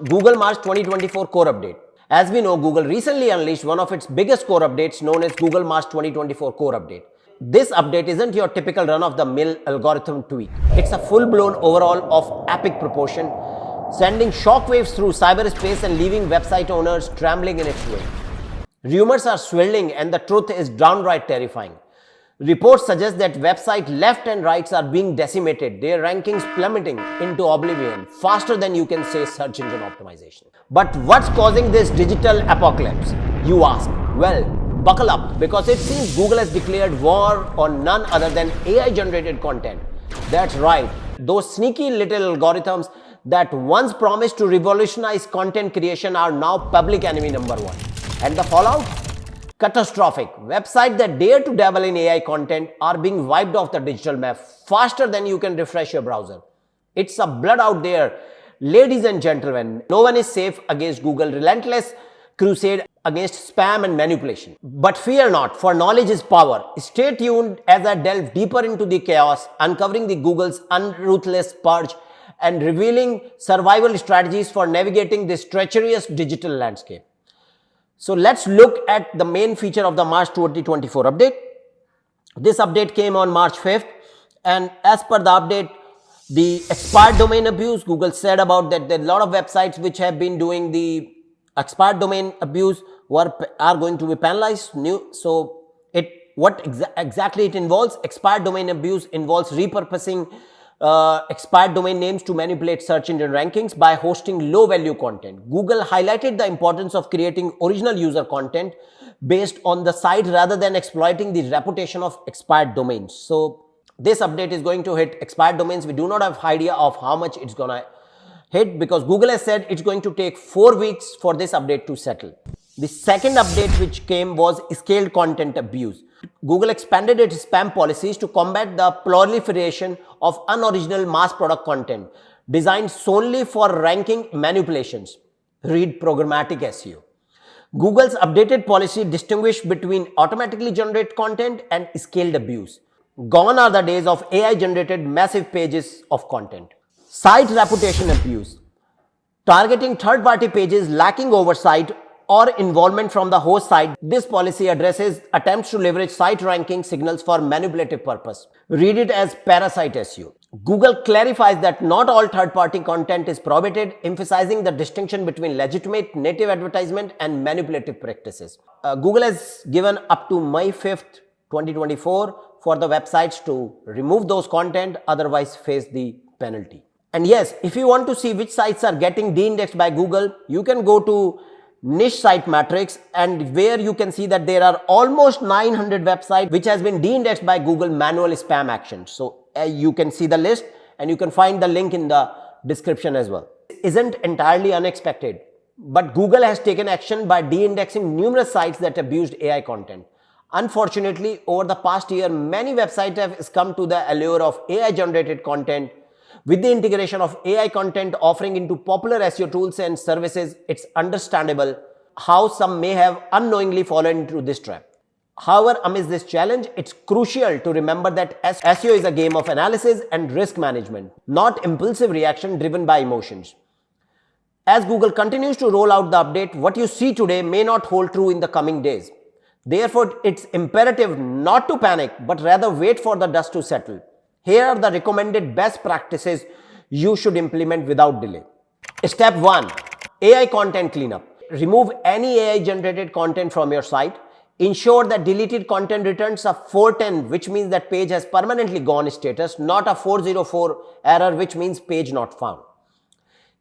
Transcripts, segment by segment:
Google March 2024 core update. As we know, Google recently unleashed one of its biggest core updates known as Google March 2024 core update. This update isn't your typical run-of-the-mill algorithm tweak. It's a full-blown overhaul of epic proportion, sending shockwaves through cyberspace and leaving website owners trembling in its wake. Rumors are swirling and the truth is downright terrifying. Reports suggest that website left and rights are being decimated, their rankings plummeting into oblivion faster than you can say search engine optimization. But what's causing this digital apocalypse, you ask? Well, buckle up, because it seems Google has declared war on none other than AI generated content. That's right, those sneaky little algorithms that once promised to revolutionize content creation are now public enemy number one. And the fallout? Catastrophic. Websites that dare to dabble in AI content are being wiped off the digital map faster than you can refresh your browser. It's a blood out there. Ladies and gentlemen, no one is safe against Google's relentless crusade against spam and manipulation. But fear not, for knowledge is power. Stay tuned as I delve deeper into the chaos, uncovering the Google's unruthless purge and revealing survival strategies for navigating this treacherous digital landscape. So let's look at the main feature of the March 2024 update. This update came on March 5th, and as per the update, the expired domain abuse, Google said about that there are a lot of websites which have been doing the expired domain abuse are going to be penalized. So exactly it involves? Expired domain abuse involves repurposing expired domain names to manipulate search engine rankings by hosting low value content. Google highlighted the importance of creating original user content based on the site rather than exploiting the reputation of expired domains. So this update is going to hit expired domains. We do not have idea of how much it's gonna hit because Google has said it's going to take 4 weeks for this update to settle. The second update which came was scaled content abuse. Google expanded its spam policies to combat the proliferation of unoriginal mass product content designed solely for ranking manipulations. Read programmatic SEO. Google's updated policy distinguished between automatically generated content and scaled abuse. Gone are the days of AI generated massive pages of content. Site reputation abuse. Targeting third-party pages lacking oversight or involvement from the host site, this policy addresses attempts to leverage site ranking signals for manipulative purpose. Read it as parasite SEO. Google clarifies that not all third-party content is prohibited, emphasizing the distinction between legitimate native advertisement and manipulative practices. Google has given up to May 5th, 2024 for the websites to remove those content, otherwise face the penalty. And yes, if you want to see which sites are getting de-indexed by Google, you can go to niche site matrix, and where you can see that there are almost 900 websites which has been de-indexed by Google manual spam actions. So you can see the list and you can find the link in the description as well. It isn't entirely unexpected, but Google has taken action by de-indexing numerous sites that abused AI content. Unfortunately, over the past year, many websites have succumbed to the allure of AI generated content. With the integration of AI content offering into popular SEO tools and services, it's understandable how some may have unknowingly fallen into this trap. However, amidst this challenge, it's crucial to remember that SEO is a game of analysis and risk management, not impulsive reaction driven by emotions. As Google continues to roll out the update, what you see today may not hold true in the coming days. Therefore, it's imperative not to panic, but rather wait for the dust to settle. Here are the recommended best practices you should implement without delay. Step 1. AI content cleanup. Remove any AI generated content from your site. Ensure that deleted content returns a 410, which means that page has permanently gone status, not a 404 error, which means page not found.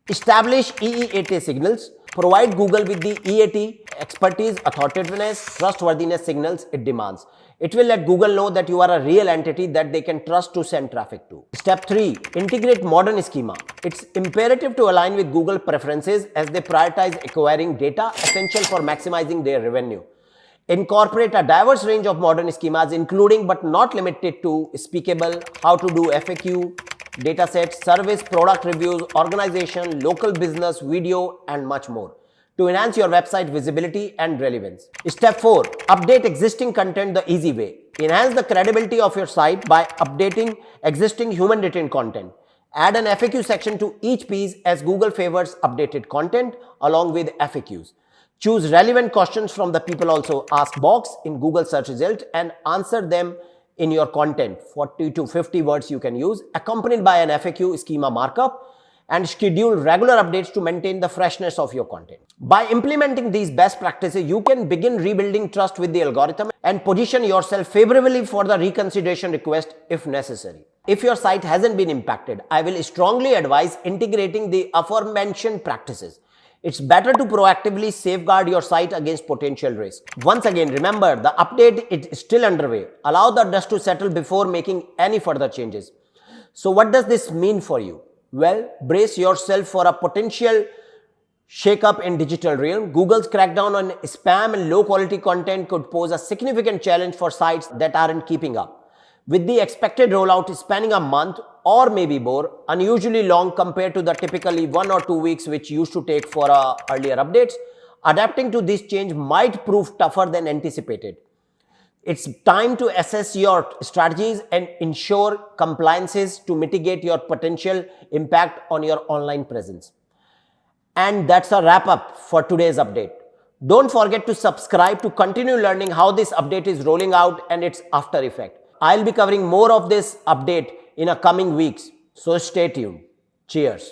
Establish EEAT signals. Provide Google with the EAT expertise, authoritativeness, trustworthiness signals it demands. It will let Google know that you are a real entity that they can trust to send traffic to. Step 3. Integrate modern schema. It's imperative to align with Google preferences as they prioritize acquiring data essential for maximizing their revenue. Incorporate a diverse range of modern schemas, including but not limited to Speakable, how to do FAQ, datasets, service, product reviews, organization, local business, video, and much more, to enhance your website visibility and relevance. Step 4. Update existing content the easy way. Enhance the credibility of your site by updating existing human-written content. Add an FAQ section to each piece as Google favors updated content along with FAQs. Choose relevant questions from the people also ask box in Google search result and answer them in your content. 40 to 50 words you can use, accompanied by an FAQ schema markup, and schedule regular updates to maintain the freshness of your content. By implementing these best practices, you can begin rebuilding trust with the algorithm and position yourself favorably for the reconsideration request if necessary. If your site hasn't been impacted, I will strongly advise integrating the aforementioned practices. It's better to proactively safeguard your site against potential risk. Once again, remember the update is still underway. Allow the dust to settle before making any further changes. So what does this mean for you? Well, brace yourself for a potential shake-up in digital realm. Google's crackdown on spam and low-quality content could pose a significant challenge for sites that aren't keeping up. With the expected rollout spanning a month or maybe more, unusually long compared to the typically 1 or 2 weeks which used to take for earlier updates, adapting to this change might prove tougher than anticipated. It's time to assess your strategies and ensure compliances to mitigate your potential impact on your online presence. And that's a wrap up for today's update. Don't forget to subscribe to continue learning how this update is rolling out and its after effect. I'll be covering more of this update in the coming weeks, so stay tuned. Cheers.